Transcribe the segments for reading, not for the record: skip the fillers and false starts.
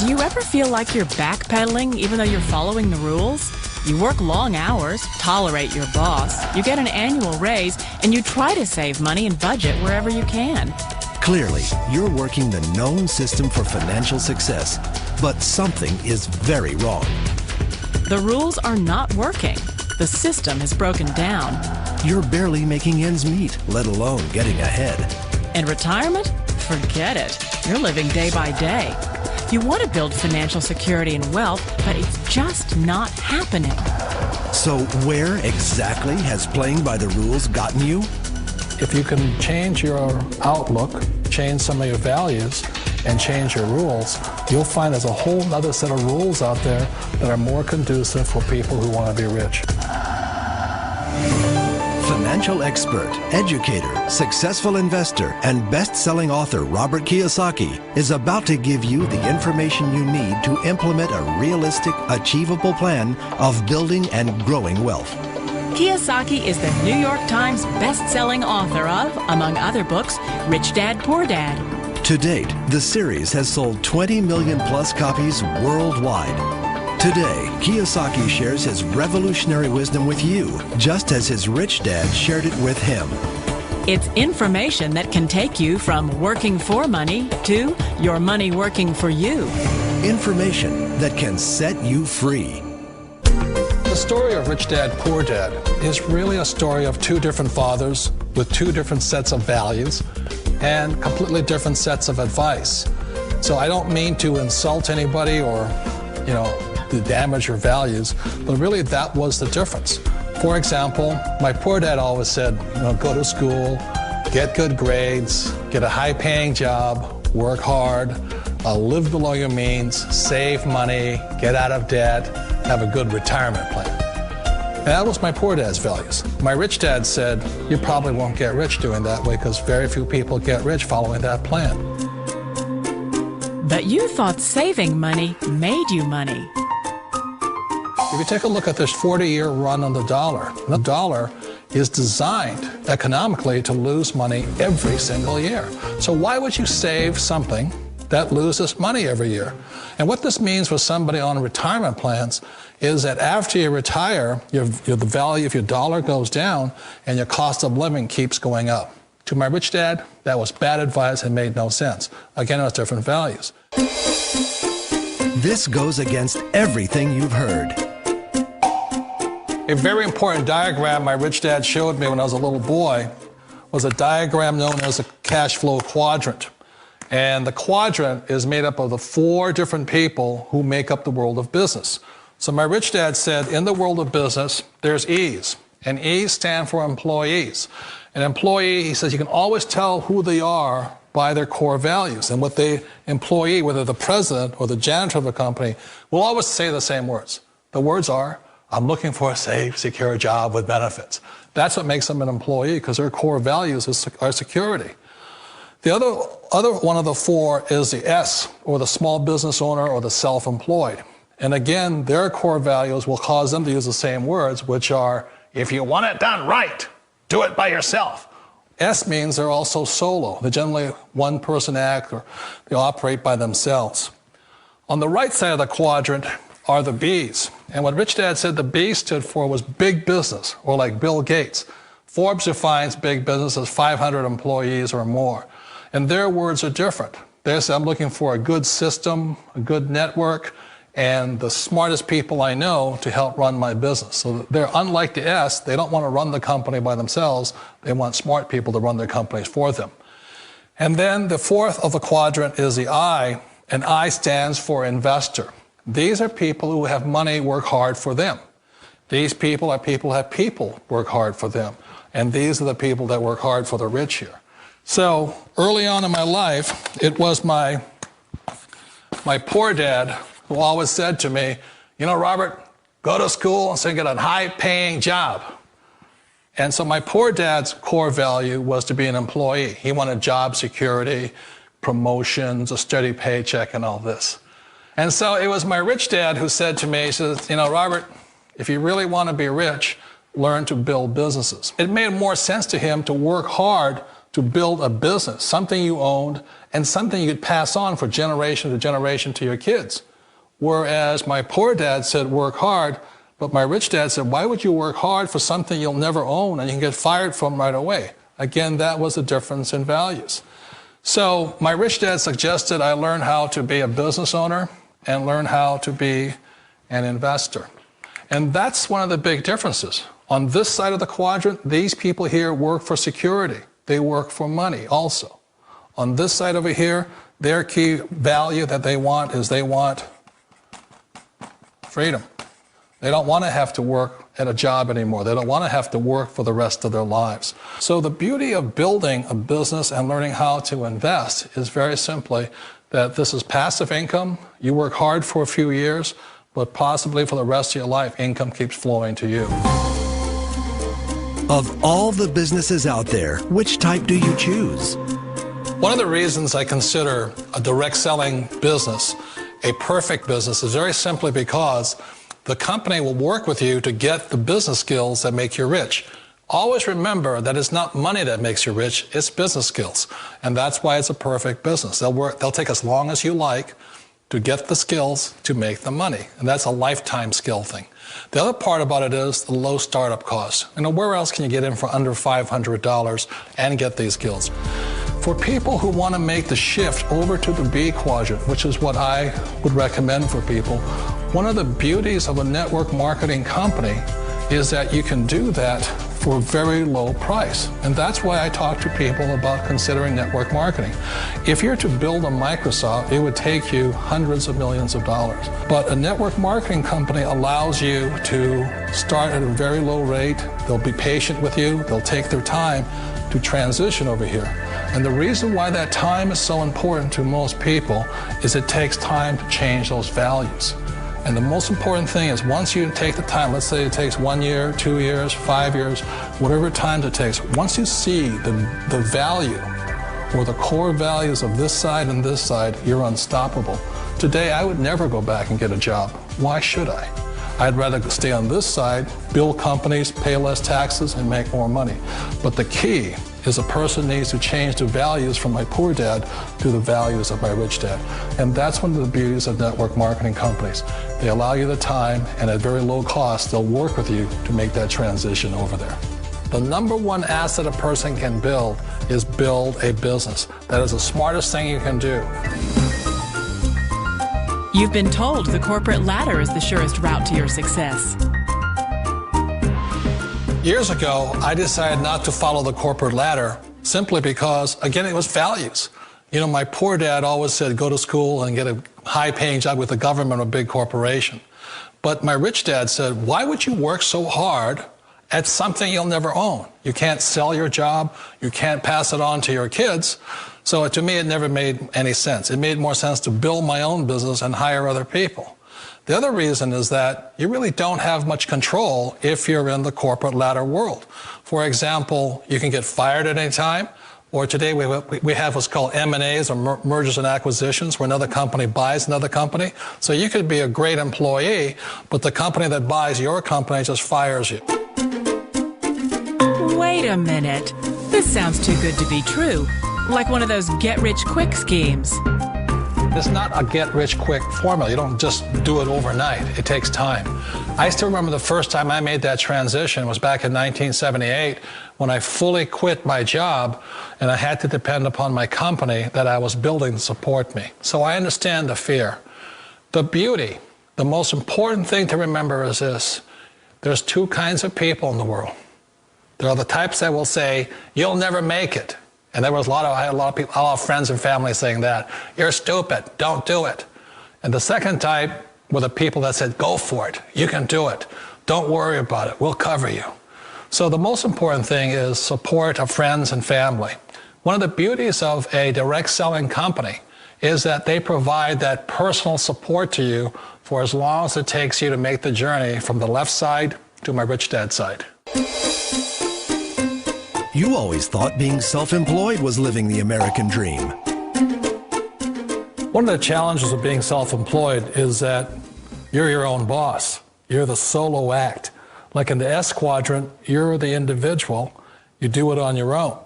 Do you ever feel like you're backpedaling even though you're following the rules? You work long hours, tolerate your boss, you get an annual raise, and you try to save money and budget wherever you can. Clearly, you're working the known system for financial success, but something is very wrong. The rules are not working. The system has broken down. You're barely making ends meet, let alone getting ahead. And retirement? Forget it. You're living day by day. You want to build financial security and wealth, but it's just not happening. So where exactly has playing by the rules gotten you? If you can change your outlook, change some of your values, and change your rules, you'll find there's a whole other set of rules out there that are more conducive for people who want to be rich. Financial expert, educator, successful investor, and best-selling author Robert Kiyosaki is about to give you the information you need to implement a realistic, achievable plan of building and growing wealth. Kiyosaki is the New York Times best-selling author of, among other books, Rich Dad, Poor Dad. To date, the series has sold 20 million plus copies worldwide. Today, Kiyosaki shares his revolutionary wisdom with you, just as his rich dad shared it with him. It's information that can take you from working for money to your money working for you. Information that can set you free. The story of Rich Dad, Poor Dad is really a story of two different fathers with two different sets of values and completely different sets of advice. So I don't mean to insult anybody or, to damage your values, but really that was the difference. For example, my poor dad always said, go to school, get good grades, get a high-paying job, work hard, live below your means, save money, get out of debt, have a good retirement plan. And that was my poor dad's values. My rich dad said, you probably won't get rich doing that way because very few people get rich following that plan. But you thought saving money made you money. If you take a look at this 40-year run on the dollar is designed economically to lose money every single year. So why would you save something that loses money every year? And what this means for somebody on retirement plans is that after you retire, the value of your dollar goes down and your cost of living keeps going up. To my rich dad, that was bad advice and made no sense. Again, it was different values. This goes against everything you've heard. A very important diagram my rich dad showed me when I was a little boy was a diagram known as a cash flow quadrant. And the quadrant is made up of the four different people who make up the world of business. So my rich dad said, in the world of business, there's E's. And E's stand for employees. An employee, he says, you can always tell who they are by their core values. And what the employee, whether the president or the janitor of the company, will always say the same words. The words are, I'm looking for a safe, secure job with benefits. That's what makes them an employee, because their core values are security. The other one of the four is the S, or the small business owner or the self-employed. And again, their core values will cause them to use the same words, which are, if you want it done right, do it by yourself. S means they're also solo. They're generally one-person act, or they operate by themselves. On the right side of the quadrant are the B's. And what Rich Dad said the B stood for was big business, or like Bill Gates. Forbes defines big business as 500 employees or more. And their words are different. They say, I'm looking for a good system, a good network, and the smartest people I know to help run my business. So they're unlike the S. They don't want to run the company by themselves. They want smart people to run their companies for them. And then the fourth of the quadrant is the I, and I stands for investor. These are people who have money work hard for them. These people are people who have people work hard for them. And these are the people that work hard for the rich here. So early on in my life, it was my poor dad who always said to me, Robert, go to school and so get a high-paying job. And so my poor dad's core value was to be an employee. He wanted job security, promotions, a steady paycheck, and all this. And so it was my rich dad who said to me, he says, Robert, if you really want to be rich, learn to build businesses. It made more sense to him to work hard to build a business, something you owned, and something you could pass on for generation to generation to your kids. Whereas my poor dad said, work hard, but my rich dad said, why would you work hard for something you'll never own and you can get fired from right away? Again, that was a difference in values. So my rich dad suggested I learn how to be a business owner and learn how to be an investor. And that's one of the big differences. On this side of the quadrant, these people here work for security. They work for money also. On this side over here, their key value that they want is they want freedom. They don't want to have to work at a job anymore. They don't want to have to work for the rest of their lives. So the beauty of building a business and learning how to invest is very simply that this is passive income. You work hard for a few years, but possibly for the rest of your life, income keeps flowing to you. Of all the businesses out there, which type do you choose? One of the reasons I consider a direct selling business a perfect business is very simply because the company will work with you to get the business skills that make you rich. Always remember that it's not money that makes you rich, it's business skills. And that's why it's a perfect business. They'll take as long as you like to get the skills to make the money. And that's a lifetime skill thing. The other part about it is the low startup cost. Where else can you get in for under $500 and get these skills? For people who want to make the shift over to the B quadrant, which is what I would recommend for people, one of the beauties of a network marketing company is that you can do that for a very low price. And that's why I talk to people about considering network marketing. If you're to build a Microsoft, it would take you hundreds of millions of dollars. But a network marketing company allows you to start at a very low rate. They'll be patient with you. They'll take their time to transition over here. And the reason why that time is so important to most people is it takes time to change those values. And the most important thing is once you take the time, let's say it takes 1 year, 2 years, 5 years, whatever time it takes, once you see the value or the core values of this side and this side, you're unstoppable. Today, I would never go back and get a job. Why should I? I'd rather stay on this side, build companies, pay less taxes, and make more money. But the key is a person needs to change the values from my poor dad to the values of my rich dad. And that's one of the beauties of network marketing companies. They allow you the time, and at very low cost, they'll work with you to make that transition over there. The number one asset a person can build is build a business. That is the smartest thing you can do. You've been told the corporate ladder is the surest route to your success. Years ago, I decided not to follow the corporate ladder simply because, again, it was values. My poor dad always said, go to school and get a high-paying job with the government or a big corporation. But my rich dad said, why would you work so hard at something you'll never own? You can't sell your job. You can't pass it on to your kids. So to me, it never made any sense. It made more sense to build my own business and hire other people. The other reason is that you really don't have much control if you're in the corporate ladder world. For example, you can get fired at any time, or today we have what's called M&As, or mergers and acquisitions, where another company buys another company. So you could be a great employee, but the company that buys your company just fires you. Wait a minute. This sounds too good to be true. Like one of those get-rich-quick schemes. It's not a get-rich-quick formula. You don't just do it overnight. It takes time. I still remember the first time I made that transition was back in 1978 when I fully quit my job and I had to depend upon my company that I was building to support me. So I understand the fear. The beauty, the most important thing to remember is this. There's two kinds of people in the world. There are the types that will say, you'll never make it. And I had a lot of people, a lot of friends and family saying that. You're stupid, don't do it. And the second type were the people that said, go for it, you can do it. Don't worry about it, we'll cover you. So the most important thing is support of friends and family. One of the beauties of a direct selling company is that they provide that personal support to you for as long as it takes you to make the journey from the left side to my rich dad side. You always thought being self-employed was living the American dream. One of the challenges of being self-employed is that you're your own boss. You're the solo act. Like in the S quadrant, you're the individual. You do it on your own.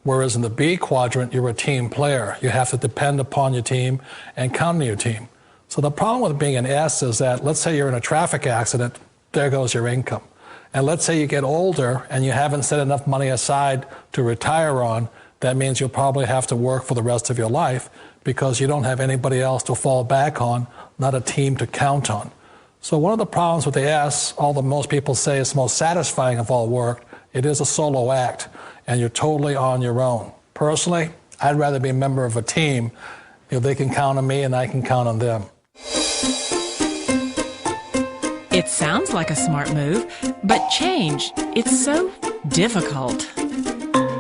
Whereas in the B quadrant, you're a team player. You have to depend upon your team and count on your team. So the problem with being an S is that, let's say you're in a traffic accident, there goes your income. And let's say you get older and you haven't set enough money aside to retire on, that means you'll probably have to work for the rest of your life because you don't have anybody else to fall back on, not a team to count on. So one of the problems with the S, although most people say it's the most satisfying of all work, it is a solo act, and you're totally on your own. Personally, I'd rather be a member of a team. They can count on me and I can count on them. It sounds like a smart move, but change, it's so difficult.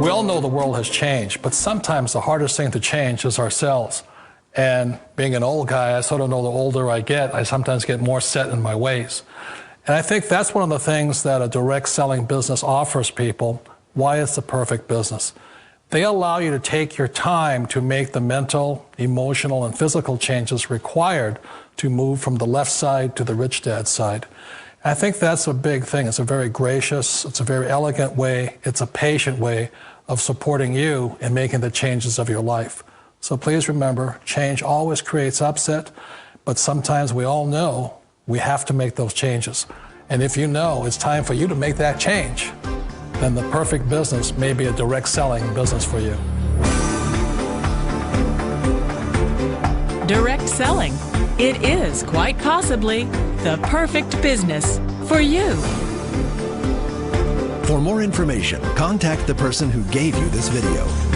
We all know the world has changed, but sometimes the hardest thing to change is ourselves. And being an old guy, I sort of know the older I get, I sometimes get more set in my ways. And I think that's one of the things that a direct selling business offers people, why it's the perfect business. They allow you to take your time to make the mental, emotional, and physical changes required to move from the left side to the rich dad side. I think that's a big thing. It's a very gracious, it's a very elegant way, it's a patient way of supporting you in making the changes of your life. So please remember, change always creates upset, but sometimes we all know we have to make those changes. And if you know it's time for you to make that change, then the perfect business may be a direct selling business for you. Direct selling. It is quite possibly the perfect business for you. For more information, contact the person who gave you this video.